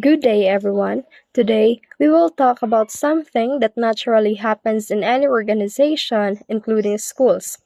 Good day, everyone. Today, we will talk about something that naturally happens in any organization, including schools.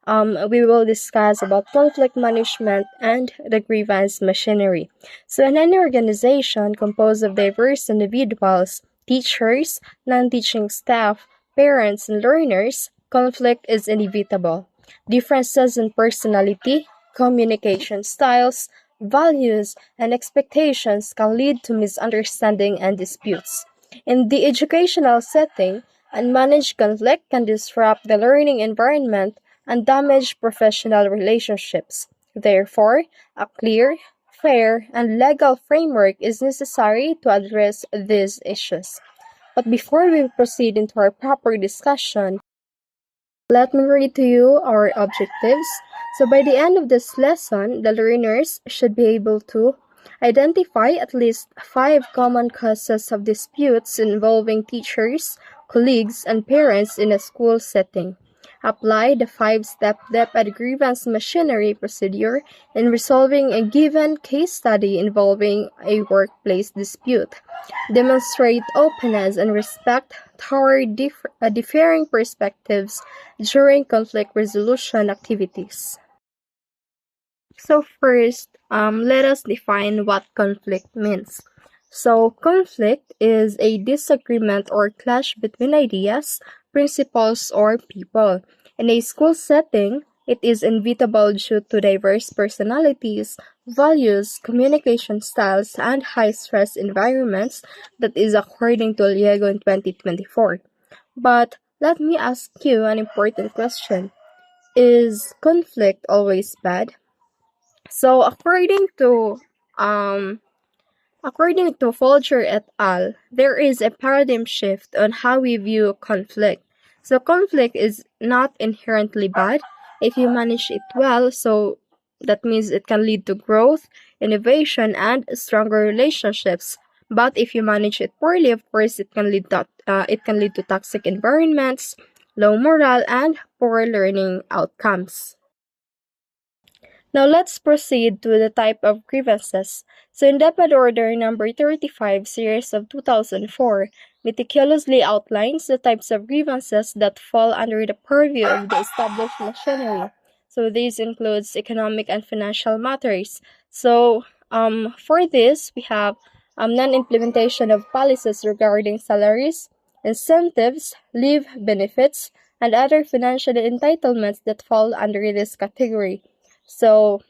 We will discuss about conflict management and the grievance machinery. So, in any organization composed of diverse individuals, teachers, non-teaching staff, parents, and learners, conflict is inevitable. Differences in personality, communication styles, values, and expectations can lead to misunderstanding and disputes. In the educational setting, unmanaged conflict can disrupt the learning environment and damage professional relationships. Therefore, a clear, fair, and legal framework is necessary to address these issues. But before we proceed into our proper discussion, let me read to you our objectives. So, by the end of this lesson, the learners should be able to identify at least 5 common causes of disputes involving teachers, colleagues, and parents in a school setting. Apply the 5-step DEP grievance machinery procedure in resolving a given case study involving a workplace dispute. Demonstrate openness and respect toward differing perspectives during conflict resolution activities. So first, let us define what conflict means. So conflict is a disagreement or clash between ideas, principles, or people. In a school setting, it is inevitable due to diverse personalities, values, communication styles, and high-stress environments that is according to Liego in 2024. But let me ask you an important question. Is conflict always bad? So according to Folger et al., there is a paradigm shift on how we view conflict. So conflict is not inherently bad if you manage it well, so that means it can lead to growth, innovation, and stronger relationships. But if you manage it poorly, of course, it can lead to toxic environments, low morale, and poor learning outcomes. Now let's proceed to the type of grievances. So in Deped Order number 35 series of 2004 meticulously outlines the types of grievances that fall under the purview of the established machinery. So these includes economic and financial matters. So for this we have non-implementation of policies regarding salaries, incentives, leave benefits, and other financial entitlements that fall under this category. So,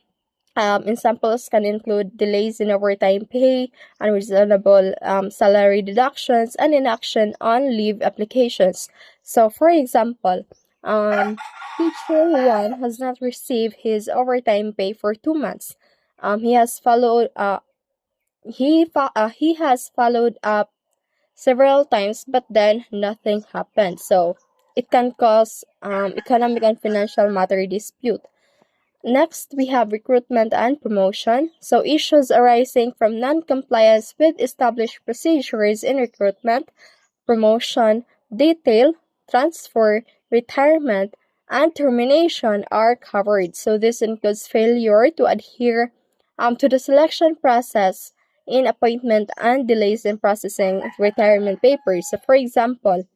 examples can include delays in overtime pay, unreasonable salary deductions, and inaction on leave applications. So, for example, teacher 1 has not received his overtime pay for 2 months. He has followed. He has followed up several times, but then nothing happened. So, it can cause economic and financial matter dispute. Next, we have recruitment and promotion. So, issues arising from non-compliance with established procedures in recruitment, promotion, detail, transfer, retirement, and termination are covered. So, this includes failure to adhere to the selection process in appointment and delays in processing retirement papers. So, for example,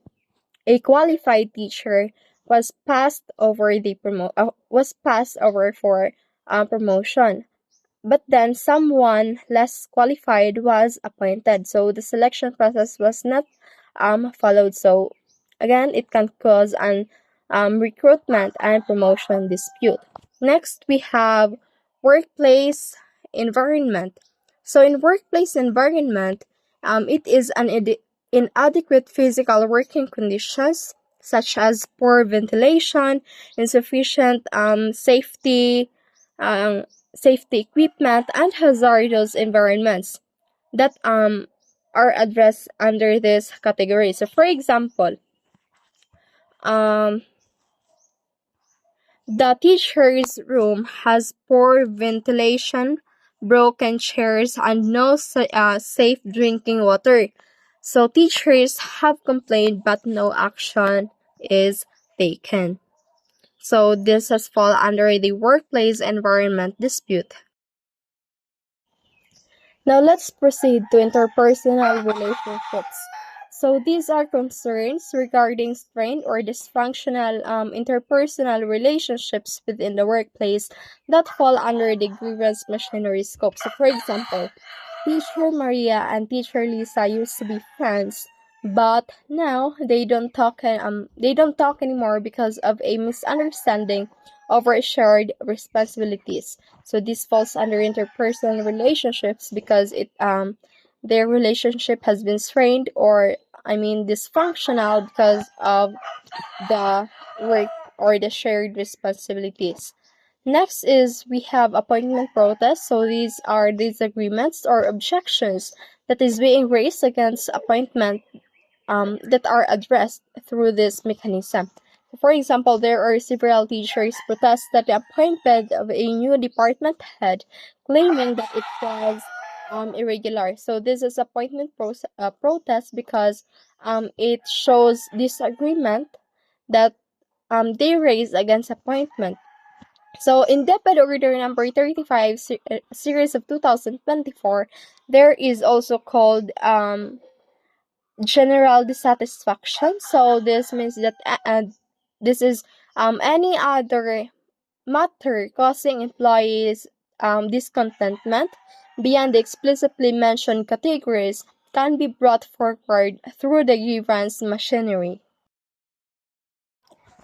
a qualified teacher was passed over for promotion, but then someone less qualified was appointed. So the selection process was not followed. So again, it can cause an recruitment and promotion dispute. Next, we have workplace environment. So in workplace environment, it is an inadequate physical working conditions such as poor ventilation, insufficient safety equipment, and hazardous environments that are addressed under this category. So, for example, um, the teacher's room has poor ventilation, broken chairs, and no safe drinking water. So teachers have complained, but no action is taken. So this has fallen under the workplace environment dispute. Now let's proceed to interpersonal relationships. So these are concerns regarding strained or dysfunctional interpersonal relationships within the workplace that fall under the grievance machinery scope. So for example, Teacher Maria and Teacher Lisa used to be friends, but now they don't talk anymore because of a misunderstanding over shared responsibilities. So this falls under interpersonal relationships because it their relationship has been strained, or I mean dysfunctional, because of the work or the shared responsibilities. Next is we have appointment protests. So these are disagreements or objections that is being raised against appointment that are addressed through this mechanism. For example, there are several teachers protests that the appointment of a new department head, claiming that it was irregular. So this is protest because it shows disagreement that they raise against appointment. So in DepEd Order number 35, series of 2024, there is also called general dissatisfaction. So this means that this is any other matter causing employees discontentment beyond the explicitly mentioned categories can be brought forward through the grievance machinery.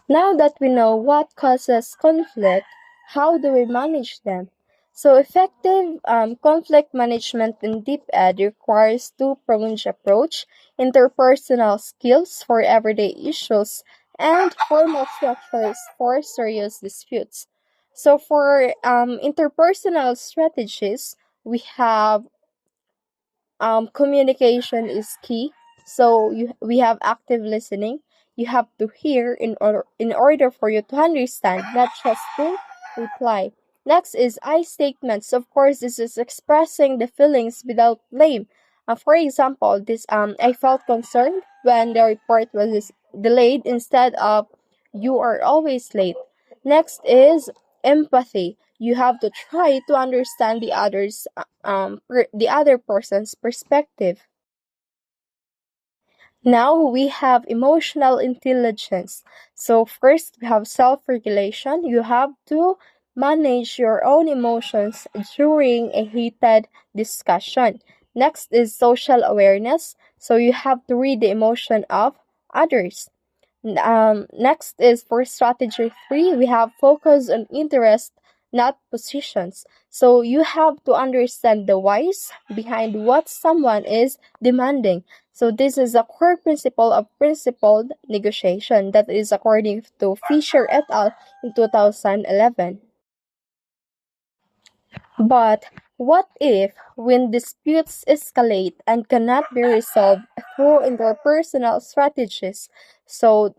Now that we know what causes conflict, how do we manage them? So effective conflict management in deep ed requires two-pronged approach, interpersonal skills for everyday issues, and formal structures for serious disputes. So for interpersonal strategies, we have communication is key. So we have active listening. You have to hear in order for you to understand, not just to reply. Next is I statements. Of course, this is expressing the feelings without blame. For example, this I felt concerned when the report was delayed instead of you are always late. Next is empathy. You have to try to understand the other person's perspective. Now we have emotional intelligence. So first we have self-regulation. You have to manage your own emotions during a heated discussion. Next is social awareness. So you have to read the emotion of others. Next is for strategy 3, we have focus on interest, not positions. So you have to understand the whys behind what someone is demanding. So this is a core principle of principled negotiation that is according to Fisher et al. In 2011. But what if, when disputes escalate and cannot be resolved through interpersonal strategies? So,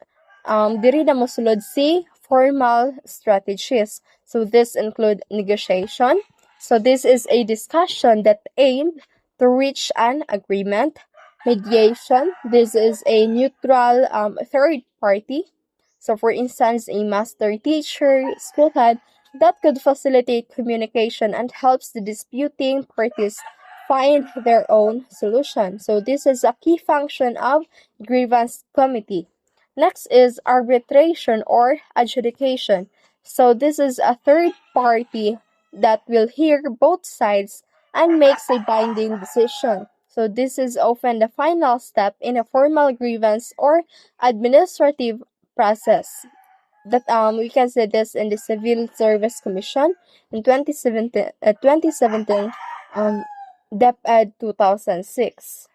diri na mosulod si formal strategies. So, this include negotiation. So, this is a discussion that aimed to reach an agreement. Mediation. This is a neutral third party. So, for instance, a master teacher, school head, that could facilitate communication and helps the disputing parties find their own solution. So this is a key function of grievance committee. Next is arbitration or adjudication. So this is a third party that will hear both sides and makes a binding decision. So this is often the final step in a formal grievance or administrative process that we can say this in the Civil Service Commission in 2017 DepEd 2006.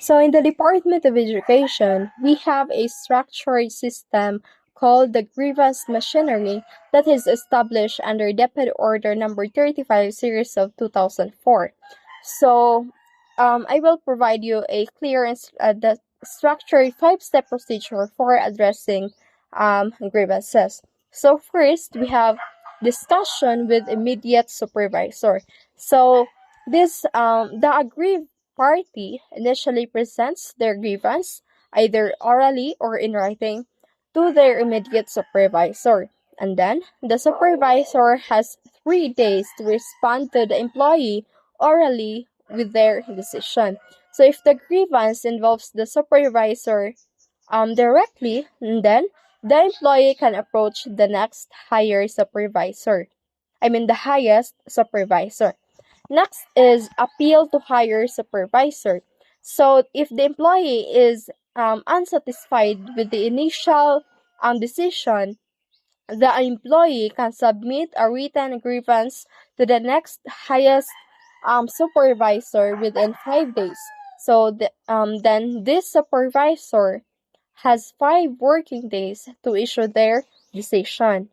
So in the Department of Education, we have a structured system called the grievance machinery that is established under DepEd Order number 35 series of 2004. So I will provide you a clear the structured five-step procedure for addressing grievances. So first, we have discussion with immediate supervisor. So this the aggrieved party initially presents their grievance, either orally or in writing, to their immediate supervisor. And then the supervisor has 3 days to respond to the employee orally with their decision. So if the grievance involves the supervisor directly, then the employee can approach the next higher supervisor. I mean the highest supervisor. Next is appeal to higher supervisor. So if the employee is unsatisfied with the initial decision, the employee can submit a written grievance to the next highest supervisor within 5 days. So then this supervisor has 5 working days to issue their decision.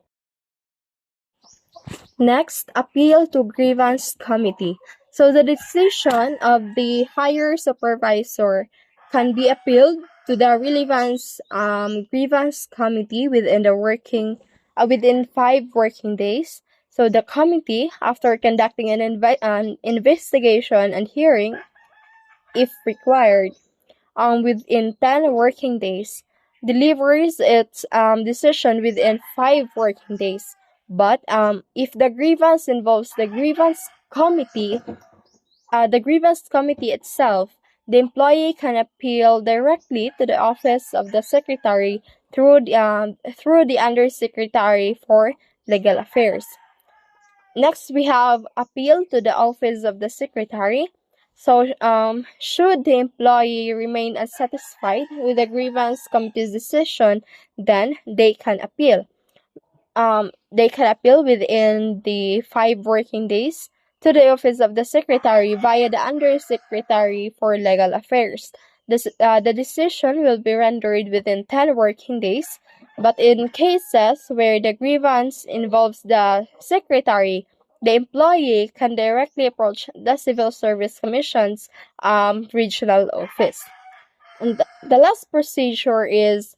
Next, appeal to grievance committee. So the decision of the higher supervisor can be appealed to the relevance grievance committee within 5 working days. So the committee, after conducting an investigation and hearing, if required, within 10 working days, delivers its decision within 5 working days. But if the grievance involves the grievance committee itself, the employee can appeal directly to the office of the secretary through the undersecretary for legal affairs. Next, we have appeal to the office of the secretary. So, should the employee remain unsatisfied with the grievance committee's decision, then they can appeal. They can appeal within the 5 working days to the office of the secretary via the undersecretary for legal affairs. The decision will be rendered within 10 working days, but in cases where the grievance involves the secretary, the employee can directly approach the Civil Service Commission's regional office. And the last procedure is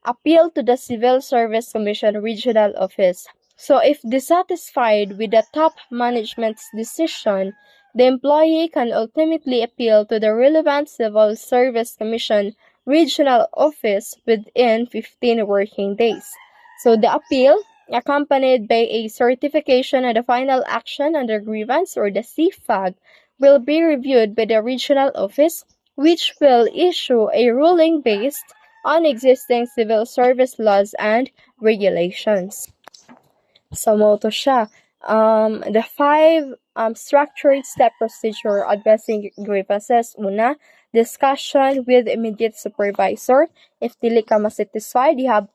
appeal to the Civil Service Commission Regional Office. So if dissatisfied with the top management's decision, the employee can ultimately appeal to the relevant Civil Service Commission Regional Office within 15 working days. So the appeal, accompanied by a certification of the final action under grievance or the CFAG, will be reviewed by the regional office, which will issue a ruling based on existing civil service laws and regulations. So, mo to siya. The 5 structured step procedure addressing grievances. Una, discussion with immediate supervisor. If dili ka masatisfied, you have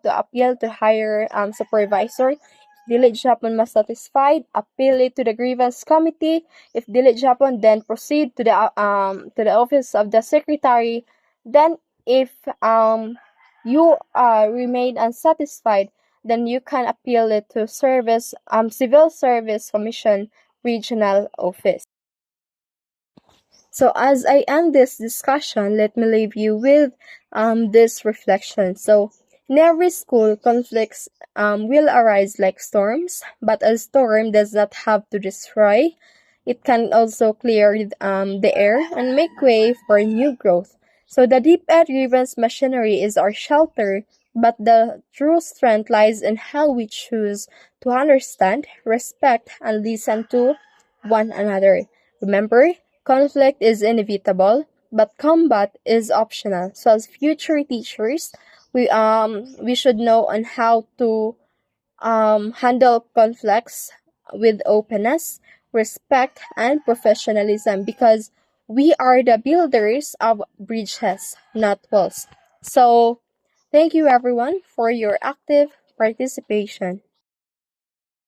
to appeal to higher supervisor. If dili Japan masatisfied, appeal it to the grievance committee. If dili Japan, then proceed to the office of the secretary. Then if you remain unsatisfied, then you can appeal it to Civil Service Commission Regional Office. So as I end this discussion, let me leave you with this reflection. So in every school, conflicts will arise like storms, but a storm does not have to destroy. It can also clear the air and make way for new growth. So the DepEd grievance machinery is our shelter, but the true strength lies in how we choose to understand, respect, and listen to one another. Remember, conflict is inevitable, but combat is optional. So as future teachers, we should know on how to handle conflicts with openness, respect, and professionalism, because we are the builders of bridges, not walls. So, thank you everyone for your active participation.